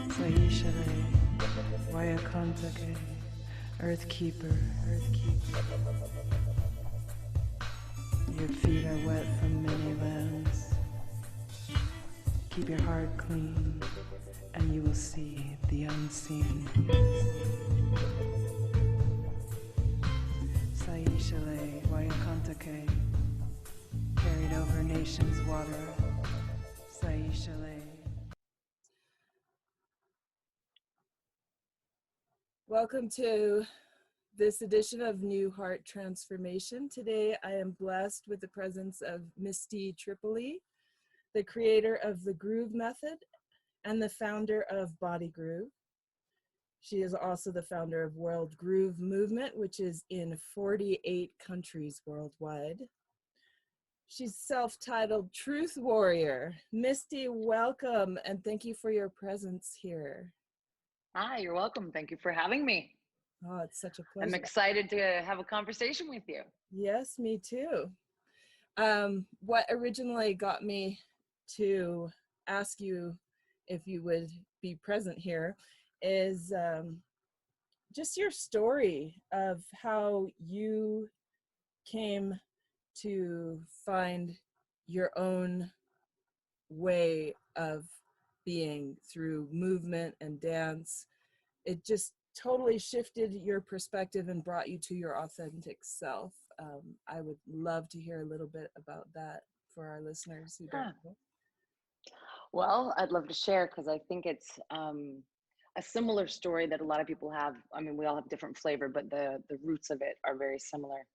Saishale, Wayakantake, Earth Keeper, Earth Keeper. Your feet are wet from many lands. Keep your heart clean, and you will see the unseen. Saishale, Wayakantake, carried over nations' water. Saishale. Welcome to this edition of New Heart Transformation. Today I am blessed with the presence of Misty Tripoli, the creator of the Groove Method and the founder of Body Groove. She is also the founder of World Groove Movement, which is in 48 countries worldwide. She's self-titled Truth Warrior. Misty, welcome, and thank you for your presence here. Hi, you're welcome. Thank you for having me. Oh, it's such a pleasure. I'm excited to have a conversation with you. Yes, me too. What originally got me to ask you if you would be present here is just your story of how you came to find your own way of being through movement and dance. It just totally shifted your perspective and brought you to your authentic self. I would love to hear a little bit about that for our listeners who don't know. Well, I'd love to share because I think it's a similar story that a lot of people have. I mean, we all have different flavor, but the roots of it are very similar.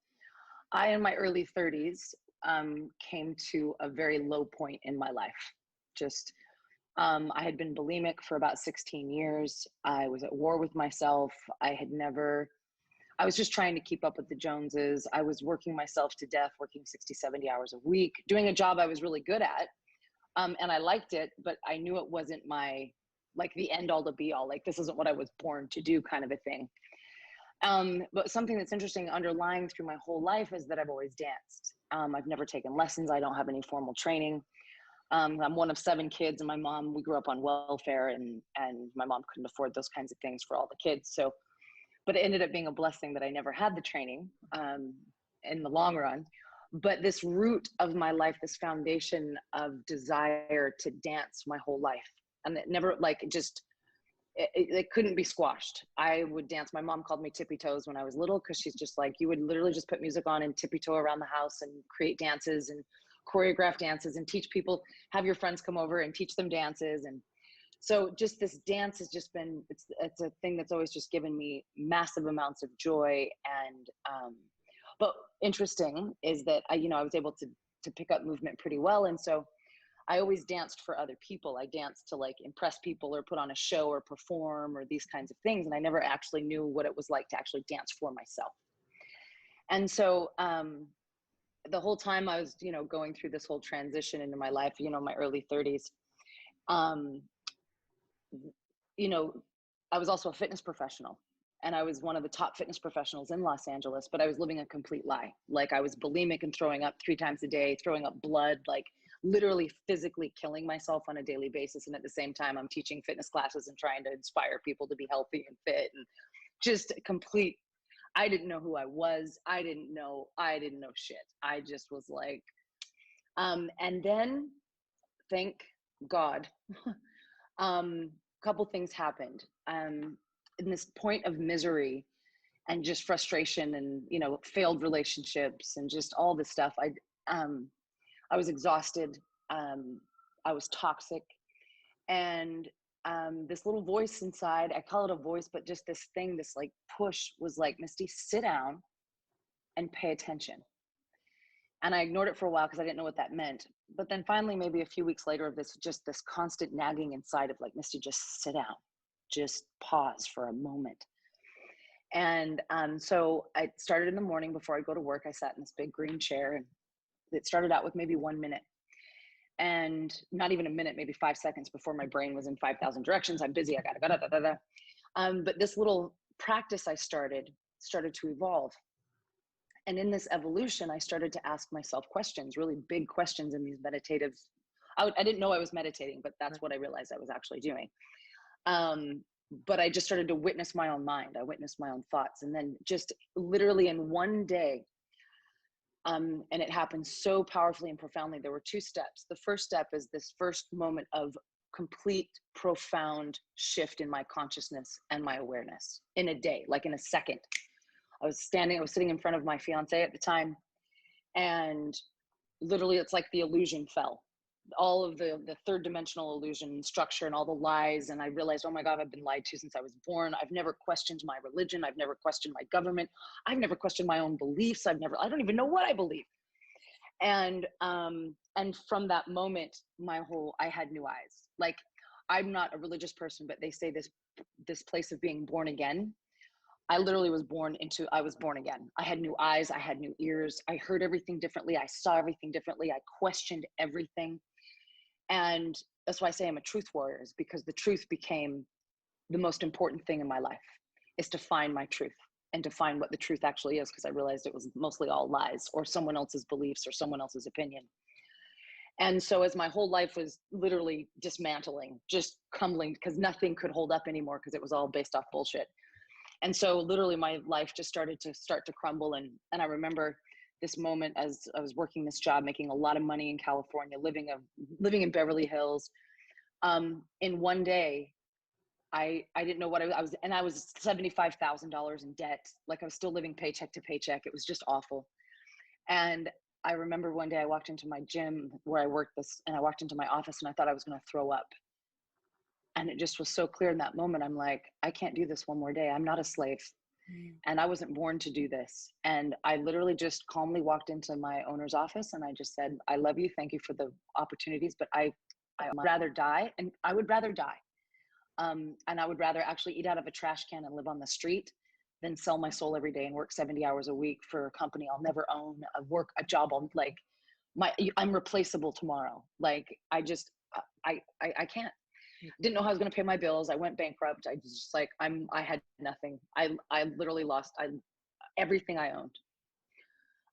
I, in my early 30s, came to a very low point in my life. Just I had been bulimic for about 16 years. I was at war with myself. I was just trying to keep up with the Joneses. I was working myself to death, working 60, 70 hours a week, doing a job I was really good at. And I liked it, but I knew it wasn't like the end all to be all, like this isn't what I was born to do kind of a thing. But something that's interesting underlying through my whole life is that I've always danced. I've never taken lessons. I don't have any formal training. I'm one of 7 kids, and my mom, we grew up on welfare, and my mom couldn't afford those kinds of things for all the kids. So, but it ended up being a blessing that I never had the training in the long run. But this root of my life, this foundation of desire to dance my whole life, and it never, like, it couldn't be squashed. I would dance. My mom called me tippy toes when I was little, because she's just like, you would literally just put music on and tippy toe around the house and create dances and choreograph dances and teach people, have your friends come over and teach them dances. And so just this dance has just been, it's a thing that's always just given me massive amounts of joy. And but interesting is that I was able to pick up movement pretty well. And so I always danced for other people. I danced to like impress people or put on a show or perform or these kinds of things. And I never actually knew what it was like to actually dance for myself. And so the whole time I was, going through this whole transition into my life, my early 30s, I was also a fitness professional, and I was one of the top fitness professionals in Los Angeles, but I was living a complete lie. Like, I was bulimic and throwing up 3 times a day, throwing up blood, like literally physically killing myself on a daily basis. And at the same time, I'm teaching fitness classes and trying to inspire people to be healthy and fit, and just complete. I didn't know who I was. I didn't know shit. I just was like, and then thank God, couple things happened. In this point of misery and just frustration and, failed relationships and just all this stuff, I was exhausted. I was toxic. And this little voice inside, I call it a voice, but just this thing, this like push was like, Misty, sit down and pay attention. And I ignored it for a while because I didn't know what that meant. But then finally, maybe a few weeks later, of this constant nagging inside of like, Misty, just sit down, just pause for a moment. And so I started in the morning before I go to work. I sat in this big green chair, and it started out with maybe 1 minute. And not even a minute, maybe 5 seconds before my brain was in 5,000 directions. I'm busy. I gotta da, da, da, da. But this little practice I started to evolve. And in this evolution, I started to ask myself questions, really big questions in these meditative. I didn't know I was meditating, but that's what I realized I was actually doing. But I just started to witness my own mind. I witnessed my own thoughts. And then just literally in one day, and it happened so powerfully and profoundly, there were two steps. The first step is this first moment of complete, profound shift in my consciousness and my awareness in a day, like in a second. I was sitting in front of my fiance at the time, and literally it's like the illusion fell. All of the third dimensional illusion structure and all the lies. And I realized, oh my God, I've been lied to since I was born. I've never questioned my religion. I've never questioned my government. I've never questioned my own beliefs. I don't even know what I believe. And from that moment, I had new eyes. Like, I'm not a religious person, but they say this place of being born again. I literally was born again. I had new eyes. I had new ears. I heard everything differently. I saw everything differently. I questioned everything. And that's why I say I'm a truth warrior, is because the truth became the most important thing in my life, is to find my truth and to find what the truth actually is. Because I realized it was mostly all lies or someone else's beliefs or someone else's opinion. And so as my whole life was literally dismantling, just crumbling, because nothing could hold up anymore because it was all based off bullshit. And so literally my life just started to crumble. And I remember this moment as I was working this job, making a lot of money in California, living in Beverly Hills. In one day, I didn't know what I was, and I was $75,000 in debt. Like, I was still living paycheck to paycheck. It was just awful. And I remember one day I walked into my gym where I worked and I walked into my office and I thought I was going to throw up. And it just was so clear in that moment. I'm like, I can't do this one more day. I'm not a slave. And I wasn't born to do this. And I literally just calmly walked into my owner's office and I just said, I love you. Thank you for the opportunities, but I would rather die. And I would rather die. And I would rather actually eat out of a trash can and live on the street than sell my soul every day and work 70 hours a week for a company I'll never own, a job I'm replaceable tomorrow. Like, I can't. Didn't know how I was going to pay my bills. I went bankrupt. I was just like, I had nothing. I literally lost everything I owned.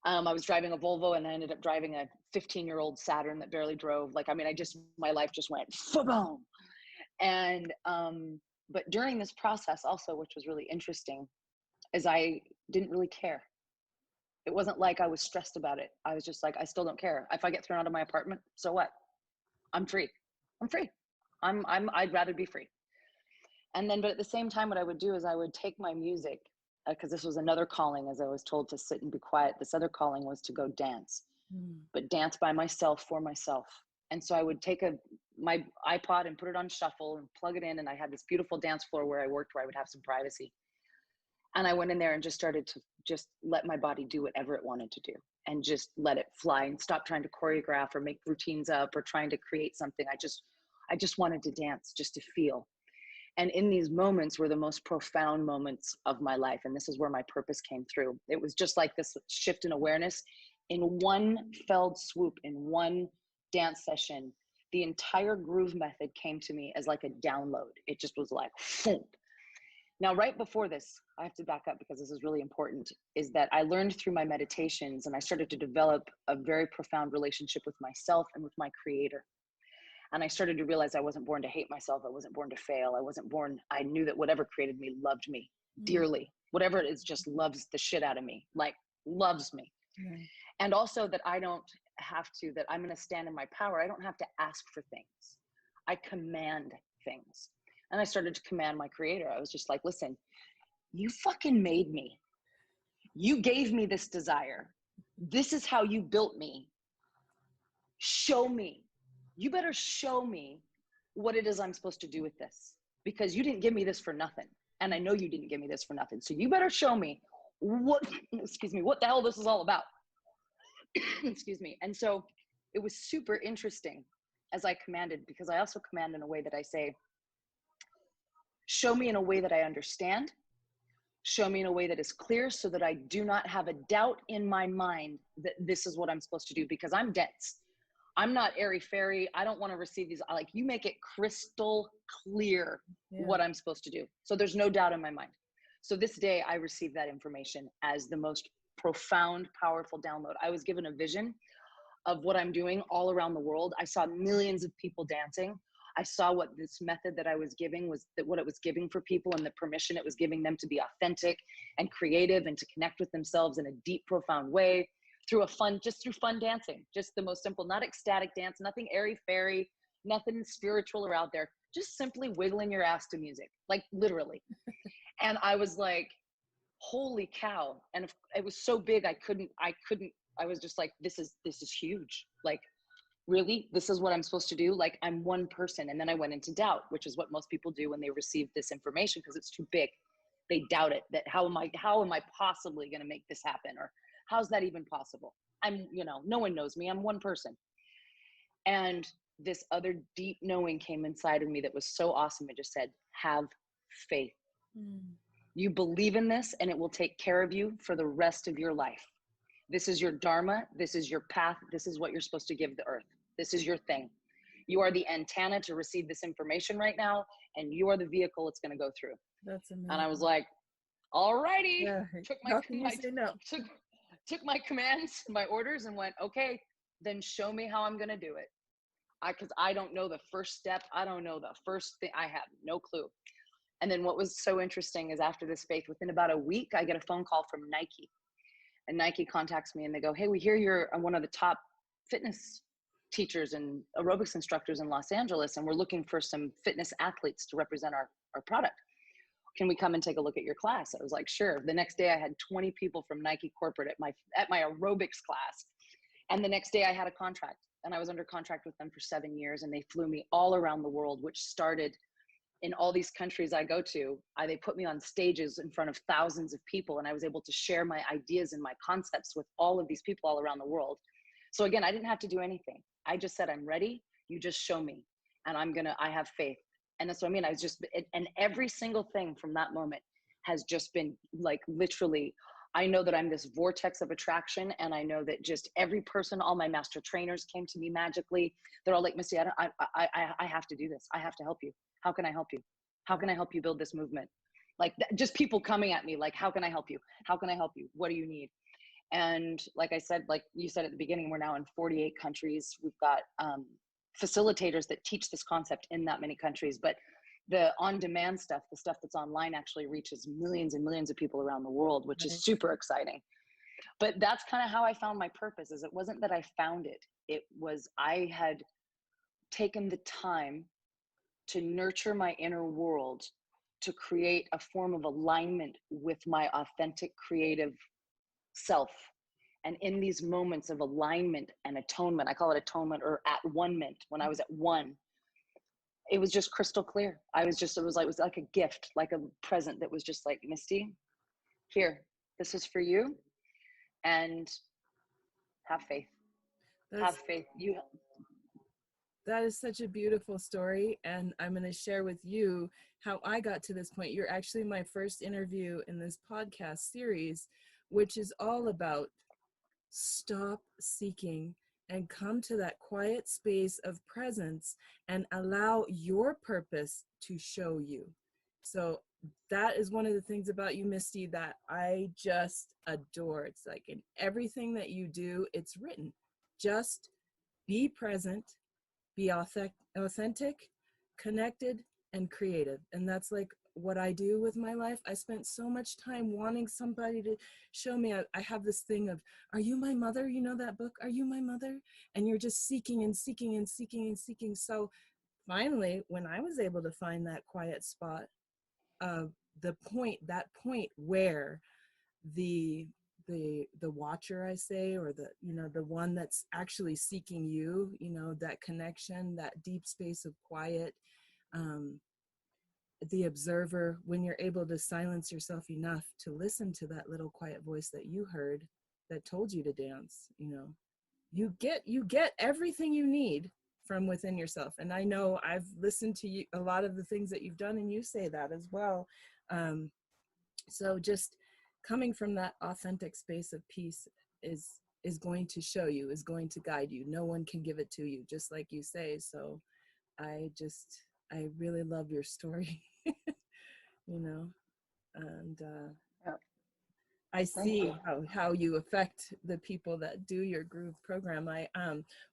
I was driving a Volvo and I ended up driving a 15-year-old Saturn that barely drove. Like, my life just went boom. And, but during this process also, which was really interesting, is I didn't really care. It wasn't like I was stressed about it. I was just like, I still don't care. If I get thrown out of my apartment, so what? I'm free. I'd rather be free. And then, but at the same time, what I would do is I would take my music, because this was another calling, as I was told to sit and be quiet. This other calling was to go dance, but dance by myself, for myself. And so I would take my iPod and put it on shuffle and plug it in. And I had this beautiful dance floor where I worked, where I would have some privacy. And I went in there and just started to just let my body do whatever it wanted to do and just let it fly and stop trying to choreograph or make routines up or trying to create something. I just wanted to dance, just to feel. And in these moments were the most profound moments of my life. And this is where my purpose came through. It was just like this shift in awareness. In one felled swoop, in one dance session, the entire groove method came to me as like a download. It just was like, boom. Now, right before this, I have to back up because this is really important, is that I learned through my meditations and I started to develop a very profound relationship with myself and with my creator. And I started to realize I wasn't born to hate myself. I wasn't born to fail. I knew that whatever created me loved me dearly. Whatever it is just loves the shit out of me, like loves me. And also that I'm going to stand in my power. I don't have to ask for things. I command things. And I started to command my creator. I was just like, listen, you fucking made me. You gave me this desire. This is how you built me. Show me. You better show me what it is I'm supposed to do with this, because you didn't give me this for nothing. And I know you didn't give me this for nothing. So you better show me what the hell this is all about. Excuse me. And so it was super interesting as I commanded, because I also command in a way that I say, show me in a way that I understand, show me in a way that is clear so that I do not have a doubt in my mind that this is what I'm supposed to do, because I'm dense. I'm not airy-fairy. I don't want to receive these. You make it crystal clear what I'm supposed to do. So there's no doubt in my mind. So this day I received that information as the most profound, powerful download. I was given a vision of what I'm doing all around the world. I saw millions of people dancing. I saw what this method that I was giving was, that what it was giving for people, and the permission it was giving them to be authentic and creative and to connect with themselves in a deep, profound way through through fun dancing, just the most simple, not ecstatic dance, nothing airy fairy, nothing spiritual or out there, just simply wiggling your ass to music, like literally. And I was like, holy cow. And it was so big, I was just like, this is huge. Like, really, this is what I'm supposed to do? Like, I'm one person. And then I went into doubt, which is what most people do when they receive this information, because it's too big. They doubt it, that how am I possibly going to make this happen? Or how's that even possible? No one knows me. I'm one person. And this other deep knowing came inside of me that was so awesome. It just said, have faith. You believe in this and it will take care of you for the rest of your life. This is your dharma. This is your path. This is what you're supposed to give the earth. This is your thing. You are the antenna to receive this information right now, and you are the vehicle it's going to go through. That's amazing. And I was like, all righty. Yeah. How can you say no? Took my commands, my orders, and went, okay, then show me how I'm going to do it. Because I don't know the first step. I don't know the first thing. I have no clue. And then what was so interesting is after this faith, within about a week, I get a phone call from Nike. And Nike contacts me and they go, hey, we hear you're one of the top fitness teachers and aerobics instructors in Los Angeles, and we're looking for some fitness athletes to represent our product. Can we come and take a look at your class? I was like, sure. The next day I had 20 people from Nike corporate at my aerobics class. And the next day I had a contract, and I was under contract with them for 7 years, and they flew me all around the world, which started in all these countries I go to. They put me on stages in front of thousands of people, and I was able to share my ideas and my concepts with all of these people all around the world. So again, I didn't have to do anything. I just said, I'm ready. You just show me, and I have faith. And that's what I mean. And every single thing from that moment has just been like, literally, I know that I'm this vortex of attraction. And I know that just every person, all my master trainers came to me magically. They're all like, Missy, I have to do this. I have to help you. How can I help you? How can I help you build this movement? Like, just people coming at me like, how can I help you? How can I help you? What do you need? And like I said, like you said at the beginning, we're now in 48 countries. We've got facilitators that teach this concept in that many countries, but the on-demand stuff, the stuff that's online, actually reaches millions and millions of people around the world, which is super exciting. But that's kind of how I found my purpose. Is it wasn't that I found it. It was, I had taken the time to nurture my inner world, to create a form of alignment with my authentic creative self. And in these moments of alignment and atonement, I call it atonement, or at one-ment, when I was at one, it was just crystal clear. It was like a gift, like a present that was just like, Misty, here, this is for you, and have faith. Have faith. That is such a beautiful story, and I'm going to share with you how I got to this point. You're actually my first interview in this podcast series, which is all about stop seeking and come to that quiet space of presence and allow your purpose to show you. So that is one of the things about you, Misty, that I just adore. It's like in everything that you do, it's written. Just be present, be authentic, connected, and creative. And that's like what I do with my life. I spent so much time wanting somebody to show me. I have this thing of, are you my mother? You know that book, Are You My Mother? And you're just seeking and seeking and seeking and seeking. So finally, when I was able to find that quiet spot, that point where the watcher, I say, or the one that's actually seeking you, that connection, that deep space of quiet, the observer, when you're able to silence yourself enough to listen to that little quiet voice that you heard that told you to dance, you get everything you need from within yourself. And I know I've listened to you, a lot of the things that you've done, and you say that as well. So just coming from that authentic space of peace is going to show you, is going to guide you. No one can give it to you, just like you say. So I really love your story, and I Thank see you. how you affect the people that do your groove program.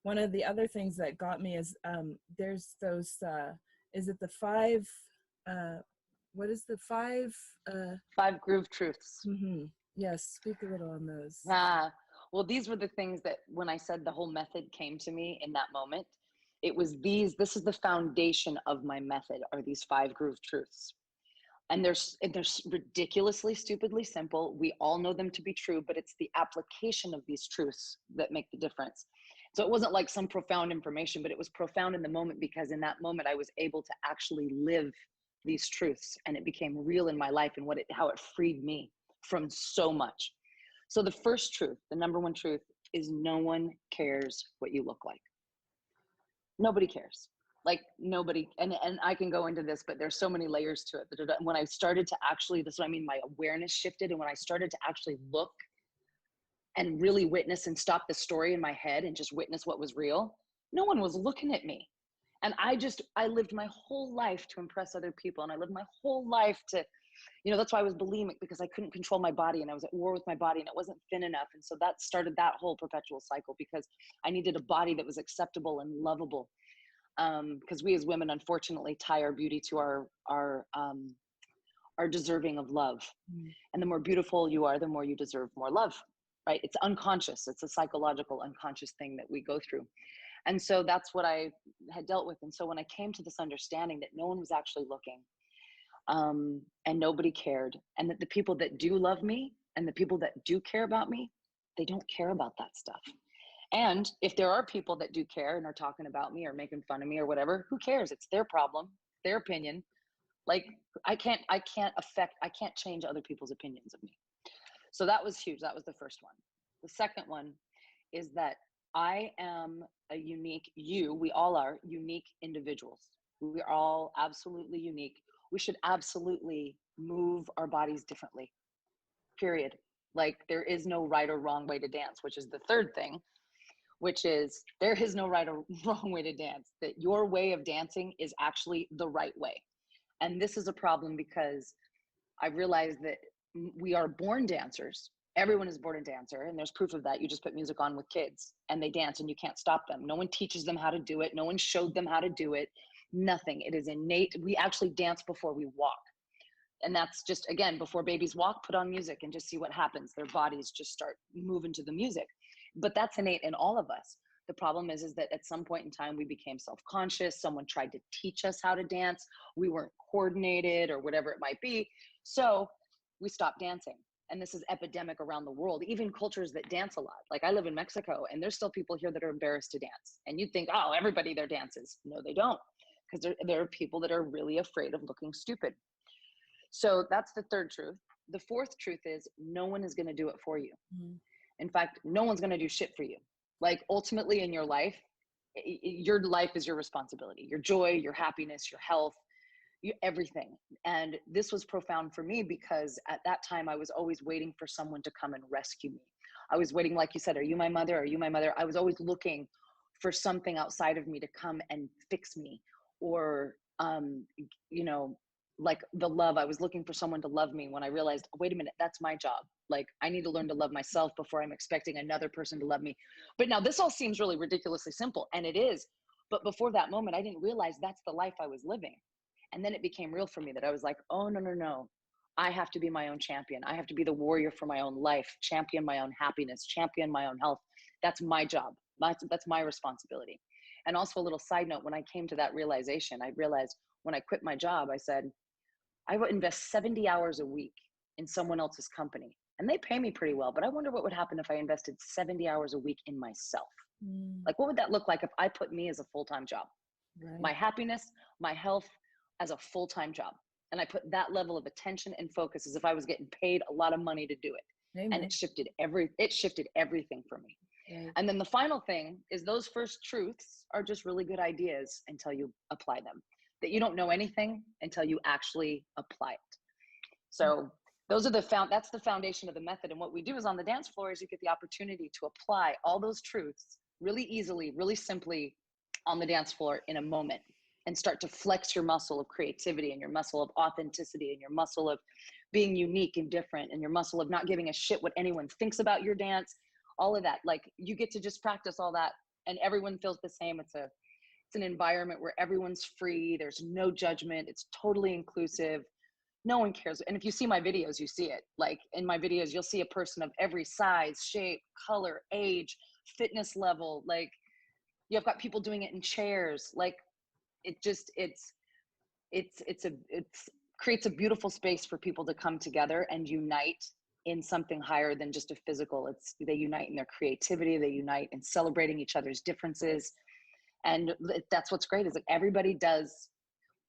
One of the other things that got me is there's those is it the five what is the five 5 groove truths. mm-hmm. Yes, speak a little on those. Well, these were the things that when I said the whole method came to me in that moment, it was this is the foundation of my method, are these 5 groove truths. And they're ridiculously, stupidly simple. We all know them to be true, but it's the application of these truths that make the difference. So it wasn't like some profound information, but it was profound in the moment, because in that moment I was able to actually live these truths, and it became real in my life, and how it freed me from so much. So the first truth, the number one truth, is no one cares what you look like. Nobody cares. Like nobody, and I can go into this, but there's so many layers to it. When I started to actually, this is what I mean, my awareness shifted. And when I started to actually look and really witness and stop the story in my head and just witness what was real, no one was looking at me. And I lived my whole life to impress other people. And I lived my whole life to, that's why I was bulimic, because I couldn't control my body, and I was at war with my body, and it wasn't thin enough. And so that started that whole perpetual cycle, because I needed a body that was acceptable and lovable. Because we as women, unfortunately, tie our beauty to our deserving of love. And the more beautiful you are, the more you deserve more love, right? It's unconscious. It's a psychological unconscious thing that we go through. And so that's what I had dealt with. And so when I came to this understanding that no one was actually looking, and nobody cared, and that the people that do love me and the people that do care about me, they don't care about that stuff. And if there are people that do care and are talking about me or making fun of me or whatever, who cares? It's their problem, their opinion. Like I can't change other people's opinions of me. So that was huge. That was the first one. The second one is that I am we all are unique individuals. We are all absolutely unique. We should absolutely move our bodies differently, period. Like there is no right or wrong way to dance, which is the third thing, which is there is no right or wrong way to dance, that your way of dancing is actually the right way. And this is a problem, because I realized that we are born dancers. Everyone is born a dancer, and there's proof of that. You just put music on with kids and they dance and you can't stop them. No one teaches them how to do it. No one showed them how to do it. Nothing. It is innate. We actually dance before we walk. And that's just, again, before babies walk, put on music and just see what happens. Their bodies just start moving to the music. But that's innate in all of us. The problem is that at some point in time, we became self-conscious. Someone tried to teach us how to dance. We weren't coordinated or whatever it might be. So we stopped dancing. And this is epidemic around the world, even cultures that dance a lot. Like I live in Mexico, and there's still people here that are embarrassed to dance. And you'd think, oh, everybody there dances. No, they don't. Because there are people that are really afraid of looking stupid. So that's the third truth. The fourth truth is no one is going to do it for you. In fact, no one's going to do shit for you. Like ultimately in your life is your responsibility, your joy, your happiness, your health, everything. And this was profound for me, because at that time I was always waiting for someone to come and rescue me. I was waiting, like you said, are you my mother? Are you my mother? I was always looking for something outside of me to come and fix me, or, like the love. I was looking for someone to love me, when I realized, wait a minute, that's my job. Like I need to learn to love myself before I'm expecting another person to love me. But now this all seems really ridiculously simple, and it is. But before that moment, I didn't realize that's the life I was living. And then it became real for me, that I was like, oh, no. I have to be my own champion. I have to be the warrior for my own life, champion my own happiness, champion my own health. That's my job. That's my responsibility. And also a little side note, when I came to that realization, I realized when I quit my job, I said, I would invest 70 hours a week in someone else's company. And they pay me pretty well, but I wonder what would happen if I invested 70 hours a week in myself. Like, what would that look like if I put me as a full-time job? Right. My happiness, my health as a full-time job. And I put that level of attention and focus as if I was getting paid a lot of money to do it. Amen. And it shifted everything for me. Right. And then the final thing is those first truths are just really good ideas until you apply them. That you don't know anything until you actually apply it. So those are that's the foundation of the method. And what we do is on the dance floor is you get the opportunity to apply all those truths really easily, really simply on the dance floor in a moment, and start to flex your muscle of creativity and your muscle of authenticity and your muscle of being unique and different, and your muscle of not giving a shit what anyone thinks about your dance, all of that. Like, you get to just practice all that and everyone feels the same. It's an environment where everyone's free. There's no judgment. It's totally inclusive. No one cares. And if you see my videos, you see it. Like, in my videos, you'll see a person of every size, shape, color, age, fitness level. Like, you've got people doing it in chairs. Like, it just, it's creates a beautiful space for people to come together and unite in something higher than just a physical. They unite in their creativity. They unite in celebrating each other's differences. And that's what's great, is like everybody does,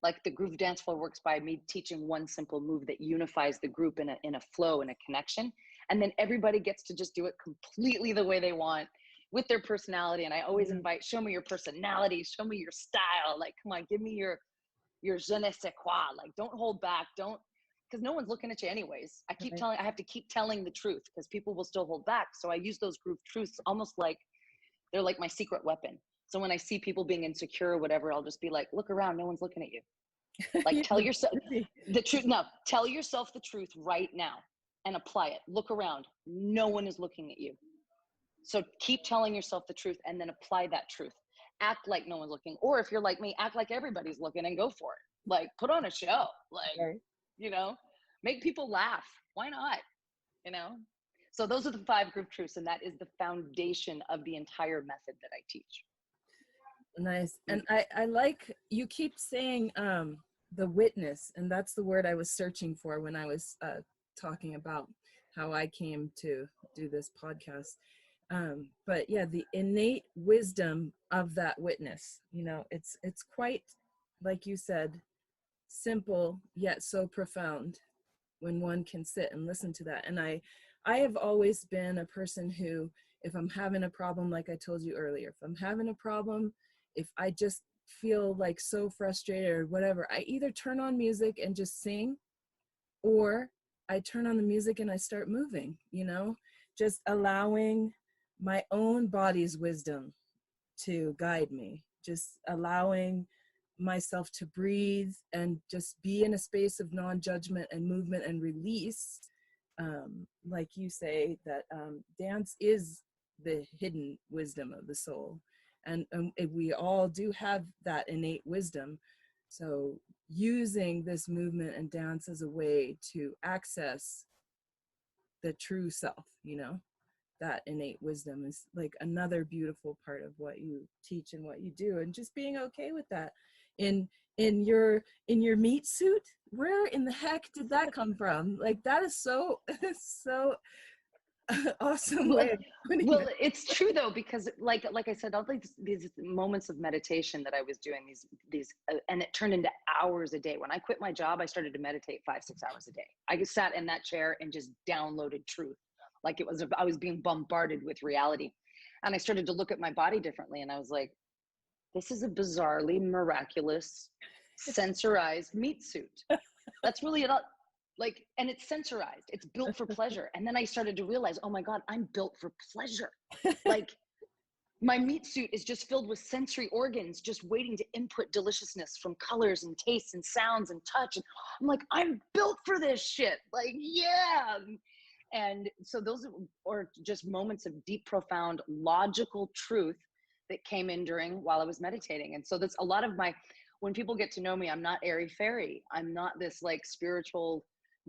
like, the groove dance floor works by me teaching one simple move that unifies the group in a flow and a connection. And then everybody gets to just do it completely the way they want with their personality. And I always invite, show me your personality, show me your style. Like, come on, give me your je ne sais quoi. Like, don't hold back. Don't, because no one's looking at you anyways. I have to keep telling the truth because people will still hold back. So I use those groove truths almost like they're like my secret weapon. So when I see people being insecure or whatever, I'll just be like, look around, no one's looking at you. Like, tell yourself the truth. No, tell yourself the truth right now and apply it. Look around, no one is looking at you. So keep telling yourself the truth and then apply that truth. Act like no one's looking. Or if you're like me, act like everybody's looking and go for it. Like, put on a show, like, you know, make people laugh. Why not? You know? So those are the 5 group truths, and that is the foundation of the entire method that I teach. Nice. And I like, you keep saying the witness, and that's the word I was searching for when I was talking about how I came to do this podcast. But yeah, the innate wisdom of that witness, you know, it's quite, like you said, simple yet so profound when one can sit and listen to that. And I have always been a person who, if I'm having a problem, like I told you earlier, if I'm having a problem, if I just feel like so frustrated or whatever, I either turn on music and just sing, or I turn on the music and I start moving, you know, just allowing my own body's wisdom to guide me, just allowing myself to breathe and just be in a space of non-judgment and movement and release. Like you say, that dance is the hidden wisdom of the soul. And we all do have that innate wisdom. So using this movement and dance as a way to access the true self, you know, that innate wisdom is like another beautiful part of what you teach and what you do. And just being okay with that. In your meat suit, where in the heck did that come from? Like, that is so so awesome way of putting well it. It's true though, because like I said, all these moments of meditation that I was doing, these and it turned into hours a day. When I quit my job, I started to meditate 5-6 hours a day. I just sat in that chair and just downloaded truth, like I was being bombarded with reality. And I started to look at my body differently, and I was like, this is a bizarrely miraculous sensorized meat suit. That's really it. Like, and it's sensorized, it's built for pleasure. And then I started to realize, oh my God, I'm built for pleasure. Like, my meat suit is just filled with sensory organs, just waiting to input deliciousness from colors and tastes and sounds and touch. And I'm like, I'm built for this shit. Like, yeah. And so those are just moments of deep, profound, logical truth that came in while I was meditating. And so that's a lot of when people get to know me, I'm not airy fairy. I'm not this like spiritual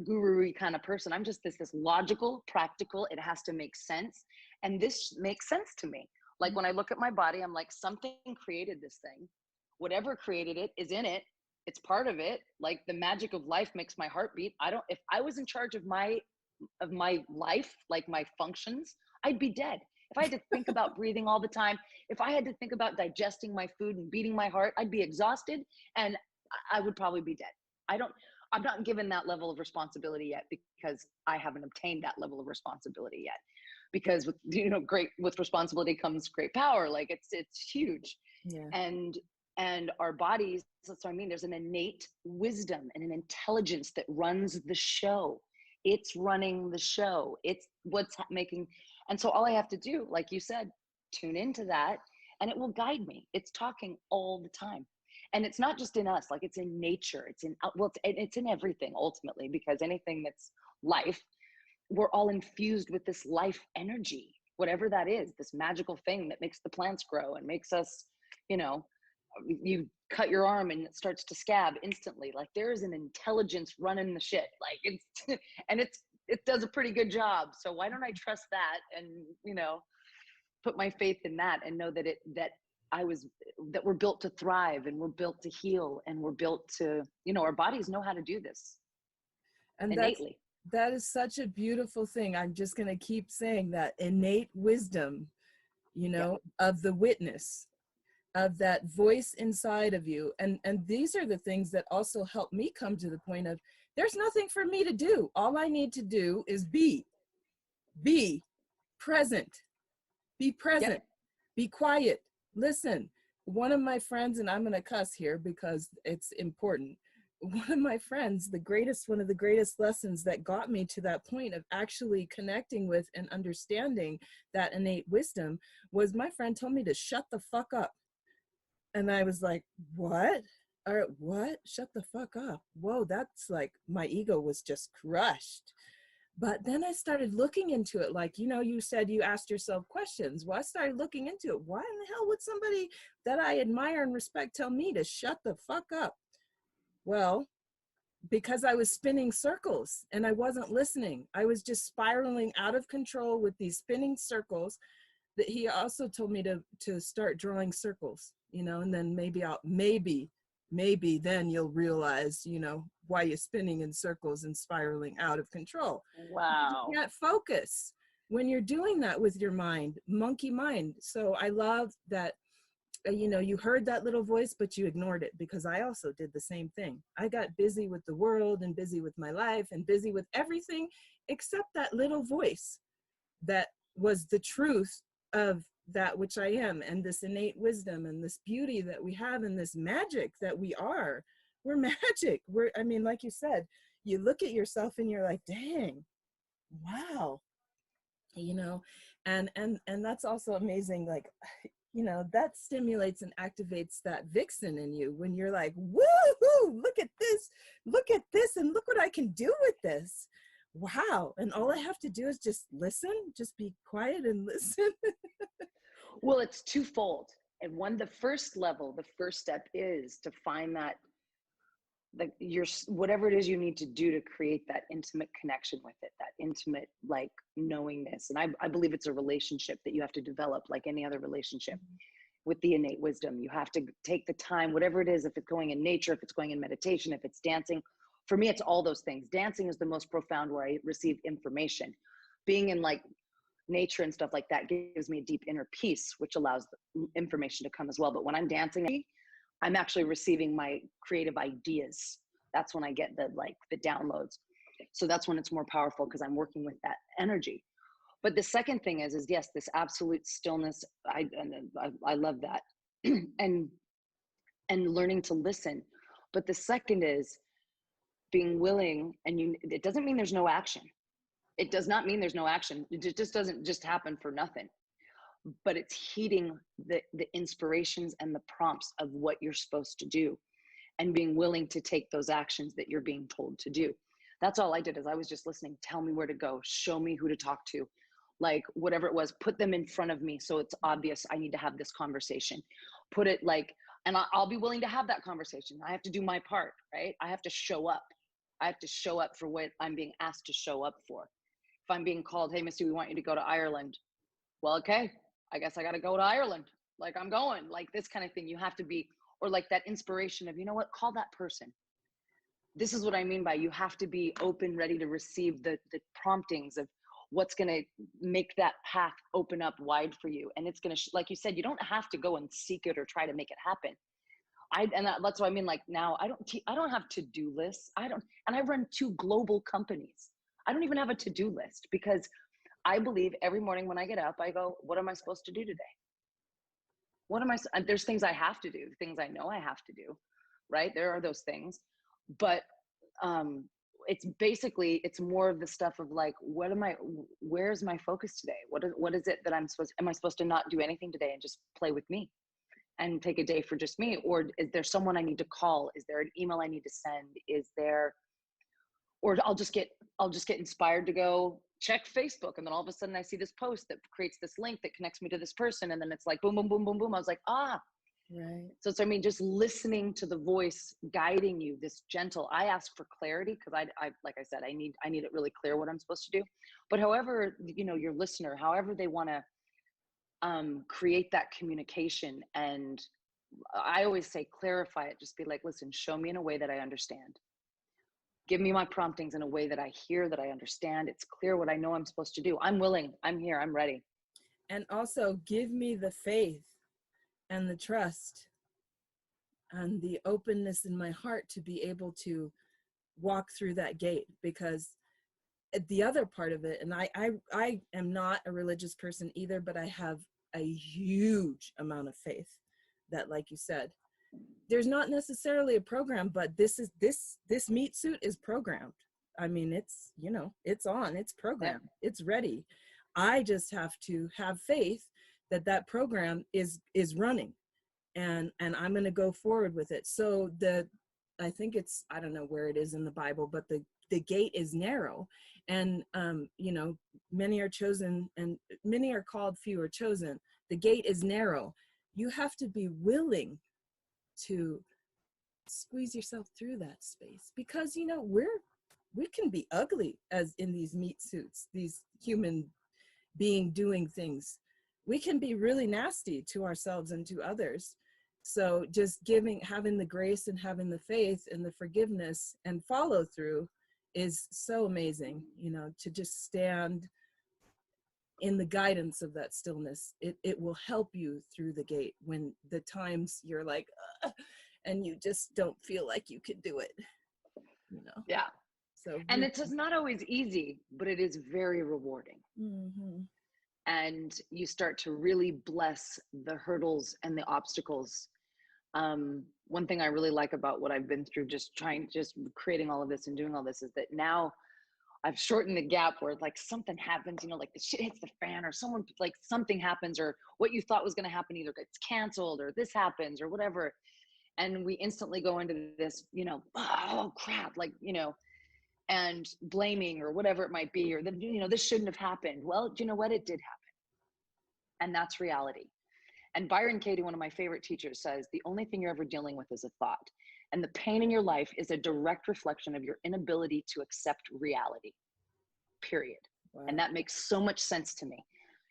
guru-y kind of person. I'm just this logical, practical, it has to make sense. And this makes sense to me. Like, when I look at my body, I'm like, something created this thing. Whatever created it is in it. It's part of it. Like, the magic of life makes my heart beat. If I was in charge of my life, like my functions, I'd be dead. If I had to think about breathing all the time, if I had to think about digesting my food and beating my heart, I'd be exhausted and I would probably be dead. I'm not given that level of responsibility yet, because I haven't obtained that level of responsibility yet. Because with responsibility comes great power. Like, it's huge. Yeah. And our bodies, that's what I mean. There's an innate wisdom and an intelligence that runs the show. It's running the show. It's what's making. And so all I have to do, like you said, tune into that, and it will guide me. It's talking all the time. And it's not just in us, like it's in nature, it's in, well, it's in everything ultimately, because anything that's life, we're all infused with this life energy, whatever that is, this magical thing that makes the plants grow and makes us, you know, you cut your arm and it starts to scab instantly. Like there is an intelligence running the shit. Like it's, and it does a pretty good job. So why don't I trust that and, you know, put my faith in that and know that that we're built to thrive and we're built to heal and we're built to, you know, our bodies know how to do this And innately. that is such a beautiful thing. I'm just going to keep saying that innate wisdom, you know, of the witness, of that voice inside of you. And these are the things that also help me come to the point of, there's nothing for me to do. All I need to do is be present, be quiet, listen. One of my friends, and I'm going to cuss here because it's important. One of my friends, one of the greatest lessons that got me to that point of actually connecting with and understanding that innate wisdom was my friend told me to shut the fuck up. And I was like, what? Or what? Shut the fuck up. Whoa, that's like, my ego was just crushed. But then I started looking into it. Like, you know, you said you asked yourself questions. Well, I started looking into it. Why in the hell would somebody that I admire and respect tell me to shut the fuck up? Well, because I was spinning circles and I wasn't listening. I was just spiraling out of control with these spinning circles. That he also told me to start drawing circles, you know, and then maybe then you'll realize, you know, why you're spinning in circles and spiraling out of control. Wow. You can't focus when you're doing that with your mind, monkey mind. So I love that, you know, you heard that little voice, but you ignored it, because I also did the same thing. I got busy with the world and busy with my life and busy with everything except that little voice that was the truth of that which I am, and this innate wisdom and this beauty that we have and this magic that we are. We're magic. I mean, like you said, you look at yourself and you're like, dang, wow, you know, and that's also amazing. Like, you know, that stimulates and activates that vixen in you when you're like, woohoo, look at this, and look what I can do with this. Wow. And all I have to do is just listen, just be quiet and listen. Well, it's twofold. And the first step is to find that, like, whatever it is you need to do to create that intimate connection with it, that intimate, like, knowingness. And I believe it's a relationship that you have to develop like any other relationship with the innate wisdom. You have to take the time, whatever it is, if it's going in nature, if it's going in meditation, if it's dancing. For me, it's all those things. Dancing is the most profound, where I receive information. Being in like nature and stuff like that gives me a deep inner peace, which allows information to come as well. But when I'm dancing, I'm actually receiving my creative ideas. That's when I get the downloads. So that's when it's more powerful, because I'm working with that energy. But the second thing is yes, this absolute stillness. I love that. and learning to listen. But the second is being willing, and it doesn't mean there's no action. It does not mean there's no action. It just doesn't just happen for nothing. But it's heeding the inspirations and the prompts of what you're supposed to do, and being willing to take those actions that you're being told to do. That's all I did, is I was just listening. Tell me where to go. Show me who to talk to. Like, whatever it was, put them in front of me so it's obvious I need to have this conversation. Put it like, and I'll be willing to have that conversation. I have to do my part, right? I have to show up. I have to show up for what I'm being asked to show up for. If I'm being called, hey, Misty, we want you to go to Ireland. Well, okay, I guess I got to go to Ireland. Like, I'm going, like, this kind of thing. You have to be, or like that inspiration of, you know what, call that person. This is what I mean by, you have to be open, ready to receive the promptings of what's going to make that path open up wide for you. And it's going to, like you said, you don't have to go and seek it or try to make it happen. That's what I mean. Like, now I don't have to-do lists. And I run 2 global companies. I don't even have a to-do list, because I believe every morning when I get up, I go, what am I supposed to do today? There's things I have to do, things I know I have to do, right? There are those things, but it's basically, it's more of the stuff of like, where's my focus today? What is it that am I supposed to not do anything today and just play with me and take a day for just me? Or is there someone I need to call? Is there an email I need to send? Is there, or I'll just get inspired to go check Facebook. And then all of a sudden I see this post that creates this link that connects me to this person. And then it's like, boom, boom, boom, boom, boom. I was like, ah. Right. So it's, I mean, just listening to the voice guiding you, this gentle, I ask for clarity because I, like I said, I need it really clear what I'm supposed to do. But however, you know, your listener, however they want to create that communication. And I always say, clarify it. Just be like, listen, show me in a way that I understand. Give me my promptings in a way that I hear, that I understand. It's clear what I know I'm supposed to do. I'm willing. I'm here. I'm ready. And also give me the faith and the trust and the openness in my heart to be able to walk through that gate. Because the other part of it, and I am not a religious person either, but I have a huge amount of faith that, like you said, there's not necessarily a program, but this meat suit is programmed. I mean, it's, you know, it's on, it's programmed, it's ready. I just have to have faith that that program is running, and I'm going to go forward with it. So I think it's, I don't know where it is in the Bible, but the gate is narrow, and you know, many are chosen and many are called, few are chosen. The gate is narrow. You have to be willing to squeeze yourself through that space, because, you know, we can be ugly as in these meat suits, these human being doing things. We can be really nasty to ourselves and to others. So just having the grace and having the faith and the forgiveness and follow through is so amazing, you know, to just stand in the guidance of that stillness. It will help you through the gate when the times you're like, and you just don't feel like you can do it, you know? Yeah. So, And it's just not always easy, but it is very rewarding. mm-hmm. And you start to really bless the hurdles and the obstacles. One thing I really like about what I've been through, just creating all of this and doing all this, is that now I've shortened the gap where like something happens, you know, like the shit hits the fan, or someone, like something happens, or what you thought was going to happen either gets canceled or this happens or whatever. And we instantly go into this, you know, oh crap, like, you know, and blaming or whatever it might be, or then, you know, this shouldn't have happened. Well, you know what? It did happen. And that's reality. And Byron Katie, one of my favorite teachers, says the only thing you're ever dealing with is a thought. And the pain in your life is a direct reflection of your inability to accept reality, period. Wow. And that makes so much sense to me.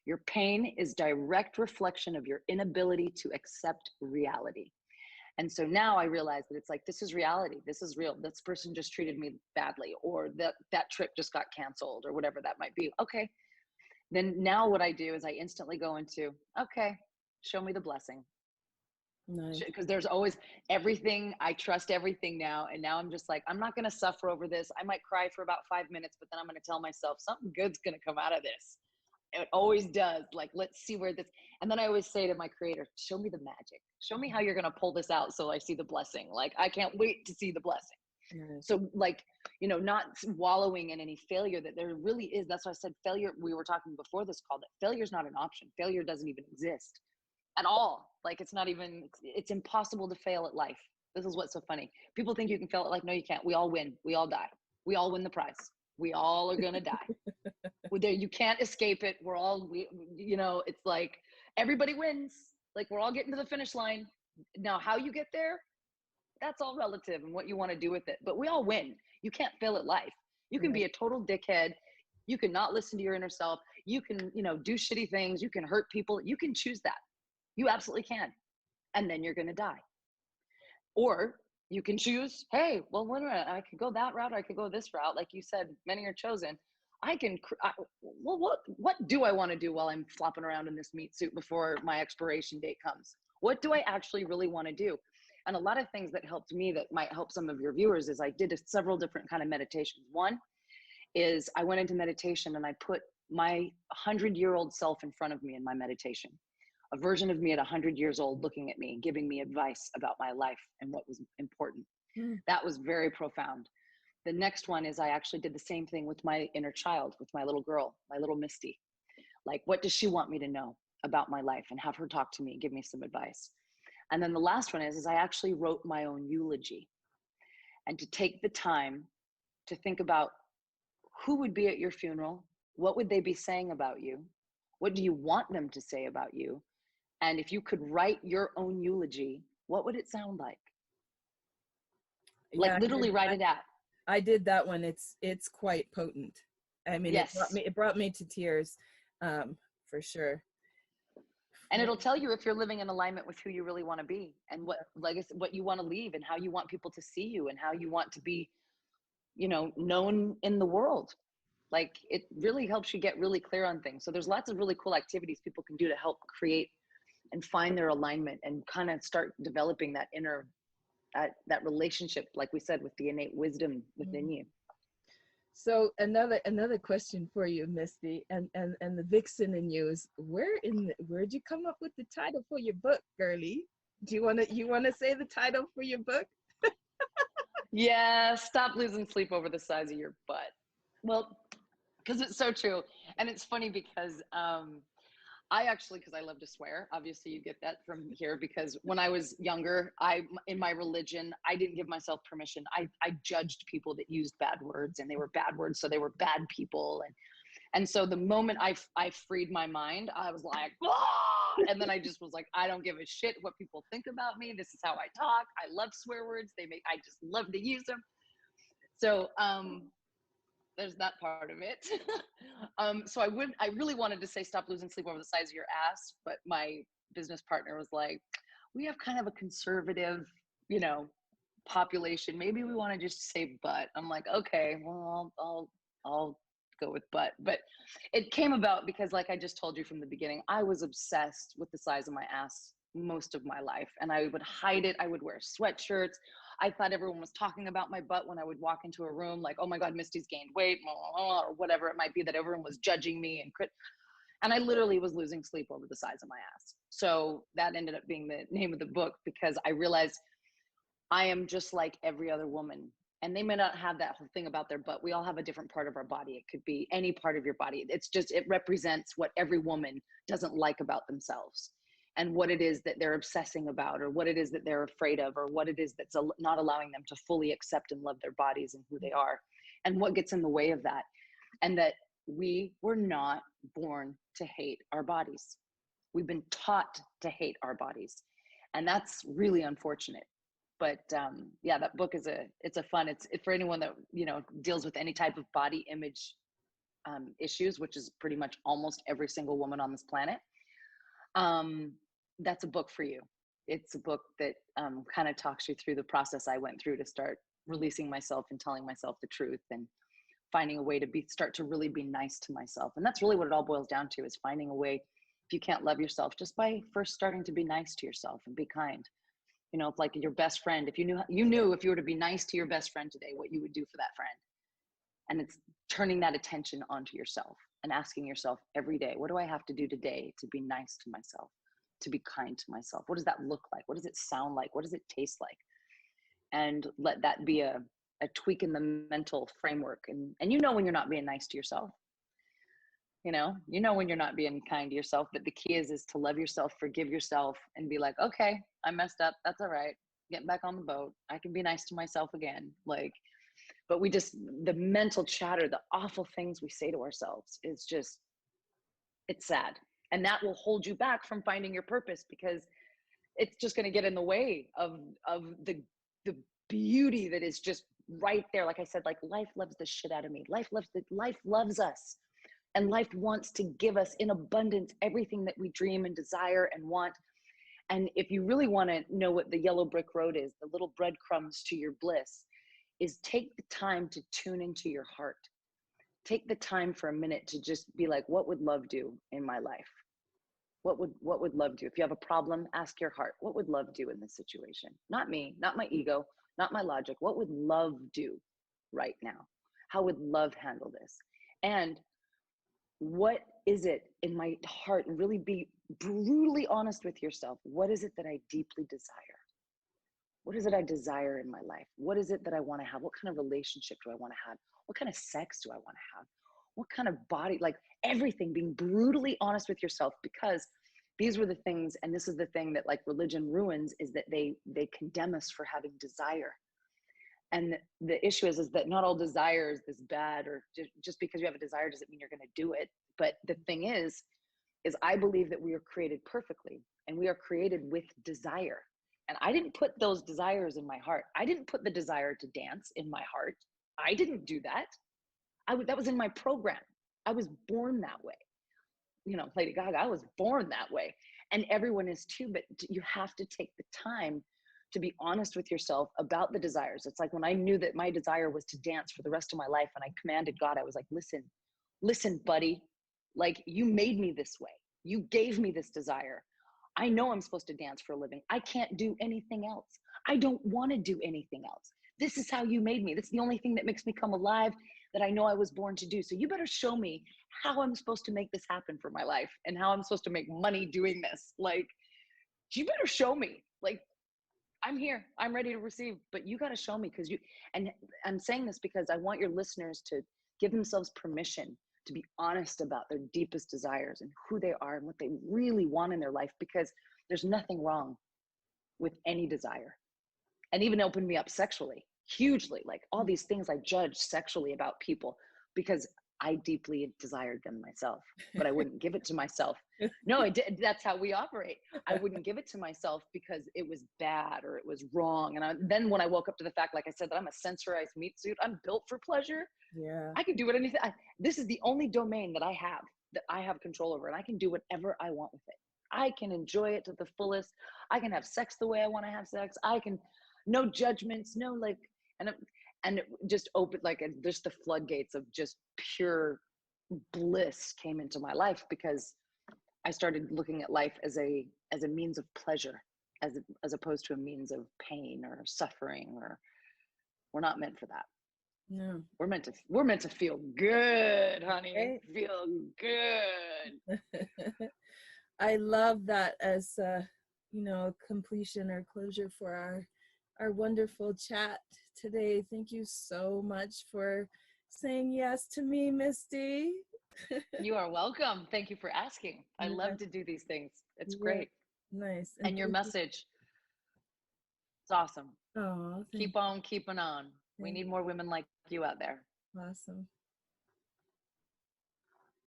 Your pain is direct reflection of your inability to accept reality. And so now I realize that it's like, this is reality. This is real. This person just treated me badly, or that trip just got canceled, or whatever that might be. Okay. Then now what I do is I instantly go into, okay, show me the blessing. Nice. Because there's always everything. I trust everything now. And now I'm just like, I'm not going to suffer over this. I might cry for about 5 minutes, but then I'm going to tell myself something good's going to come out of this. It always does. Like, let's see where this, and then I always say to my creator, show me the magic. Show me how you're going to pull this out so I see the blessing. Like, I can't wait to see the blessing. Nice. So like, you know, not wallowing in any failure, that there really is. That's why I said failure. We were talking before this call that failure is not an option. Failure doesn't even exist at all. Like, it's not even, it's impossible to fail at life. This is what's so funny. People think you can fail at life. No, you can't. We all win. We all die. We all win the prize. We all are going to die. You can't escape it. We're all, you know, it's like everybody wins. Like, we're all getting to the finish line. Now, how you get there, that's all relative and what you want to do with it. But we all win. You can't fail at life. You can be a total dickhead. You can not listen to your inner self. You can, you know, do shitty things. You can hurt people. You can choose that. You absolutely can. And then you're going to die. Or you can choose, hey, well, wait a minute, I could go that route. I could go this route. Like you said, many are chosen. Well, what do I want to do while I'm flopping around in this meat suit before my expiration date comes? What do I actually really want to do? And a lot of things that helped me that might help some of your viewers is I did several different kind of meditations. One is I went into meditation and I put my 100-year-old self in front of me in my meditation, a version of me at 100 years old looking at me, giving me advice about my life and what was important. That was very profound. The next one is I actually did the same thing with my inner child, with my little girl, my little Misty. Like, what does she want me to know about my life, and have her talk to me, give me some advice. And then the last one is I actually wrote my own eulogy, and to take the time to think about who would be at your funeral, what would they be saying about you, what do you want them to say about you, and if you could write your own eulogy, what would it sound like? Like Yeah, literally write it out. I did that one. It's quite potent. I mean, Yes. it brought me to tears, for sure. And it'll tell you if you're living in alignment with who you really want to be, and what legacy, what you want to leave, and how you want people to see you, and how you want to be, you know, known in the world. Like, it really helps you get really clear on things. So there's lots of really cool activities people can do to help create and find their alignment and kind of start developing that inner, that relationship, like we said, with the innate wisdom within you. So another question for you, Misty, and the vixen in you is, where'd you come up with the title for your book, girly? Do you wanna say the title for your book? Yeah, stop losing sleep over the size of your butt. Well, because it's so true. And it's funny because I actually, because I love to swear, obviously you get that from here, because when I was younger, in my religion, I didn't give myself permission. I judged people that used bad words, and they were bad words, so they were bad people. And so the moment I freed my mind, I was like, ah! And then I just was like, I don't give a shit what people think about me. This is how I talk. I love swear words. I just love to use them. So there's that part of it. So I really wanted to say stop losing sleep over the size of your ass, but my business partner was like, we have kind of a conservative, you know, population. Maybe we want to just say butt. I'm like, okay, well, I'll go with butt. But it came about because, like I just told you from the beginning, I was obsessed with the size of my ass most of my life, and I would hide it. I would wear sweatshirts. I thought everyone was talking about my butt when I would walk into a room, like, oh my God, Misty's gained weight, or whatever it might be, that everyone was judging me and I literally was losing sleep over the size of my ass. So that ended up being the name of the book, because I realized I am just like every other woman. And they may not have that whole thing about their butt. We all have a different part of our body. It could be any part of your body. It's just, it represents what every woman doesn't like about themselves, and what it is that they're obsessing about, or what it is that they're afraid of, or what it is that's not allowing them to fully accept and love their bodies and who they are, and what gets in the way of that. And that we were not born to hate our bodies. We've been taught to hate our bodies. And that's really unfortunate. But yeah, that book it's for anyone that, you know, deals with any type of body image issues, which is pretty much almost every single woman on this planet. That's a book for you. It's a book that kind of talks you through the process I went through to start releasing myself and telling myself the truth, and finding a way to start to really be nice to myself. And that's really what it all boils down to, is finding a way, if you can't love yourself, just by first starting to be nice to yourself and be kind. You know, it's like your best friend. If you knew if you were to be nice to your best friend today, what you would do for that friend. And it's turning that attention onto yourself and asking yourself every day, what do I have to do today to be nice to myself, to be kind to myself? What does that look like? What does it sound like? What does it taste like? And let that be a tweak in the mental framework. And you know when you're not being nice to yourself. You know when you're not being kind to yourself. But the key is to love yourself, forgive yourself, and be like, okay, I messed up. That's all right. Get back on the boat. I can be nice to myself again. Like, but the mental chatter, the awful things we say to ourselves is just, it's sad. And that will hold you back from finding your purpose, because it's just going to get in the way of the beauty that is just right there. Like I said, like, life loves the shit out of me. Life loves us. And life wants to give us in abundance everything that we dream and desire and want. And if you really want to know what the yellow brick road is, the little breadcrumbs to your bliss, is take the time to tune into your heart. Take the time for a minute to just be like, what would love do in my life? What would love do? If you have a problem, ask your heart, what would love do in this situation? Not me, not my ego, not my logic. What would love do right now? How would love handle this? And what is it in my heart? And really be brutally honest with yourself. What is it that I deeply desire? What is it I desire in my life? What is it that I want to have? What kind of relationship do I want to have? What kind of sex do I want to have? What kind of body? Like, everything, being brutally honest with yourself, because These were the things, and this is the thing that like religion ruins, is that they condemn us for having desire. And the issue is that not all desire is this bad, or just because you have a desire doesn't mean you're going to do it. But the thing is I believe that we are created perfectly, and we are created with desire. And I didn't put those desires in my heart. I didn't put the desire to dance in my heart. I didn't do that. That was in my program. I was born that way. You know, Lady Gaga, I was born that way. And everyone is too, but you have to take the time to be honest with yourself about the desires. It's like when I knew that my desire was to dance for the rest of my life, and I commanded God, I was like, listen, buddy, like you made me this way. You gave me this desire. I know I'm supposed to dance for a living. I can't do anything else. I don't want to do anything else. This is how you made me. This is the only thing that makes me come alive, that I know I was born to do. So you better show me how I'm supposed to make this happen for my life, and how I'm supposed to make money doing this. Like, you better show me. Like, I'm here, I'm ready to receive, but you got to show me, because and I'm saying this because I want your listeners to give themselves permission to be honest about their deepest desires and who they are and what they really want in their life, because there's nothing wrong with any desire. And even opened me up sexually, hugely, like all these things I judged sexually about people because I deeply desired them myself, but I wouldn't give it to myself. No, I did. That's how we operate. I wouldn't give it to myself because it was bad or it was wrong. And then when I woke up to the fact, like I said, that I'm a sensorized meat suit, I'm built for pleasure. Yeah. I can do anything. This is the only domain that I have control over, and I can do whatever I want with it. I can enjoy it to the fullest. I can have sex the way I want to have sex. I can, no judgments, no like, and it just opened like just the floodgates of just pure bliss came into my life, because I started looking at life as a means of pleasure, as opposed to a means of pain or suffering. Or we're not meant for that. No. We're meant to feel good, honey. Right? Feel good. I love that as completion or closure for our wonderful chat today. Thank you so much for saying yes to me, Misty. You are welcome. Thank you for asking. I Yeah. love to do these things. It's Yeah. great. Nice. And your message, it's awesome. Oh, Keep on keeping on. We need more women like you out there. Awesome.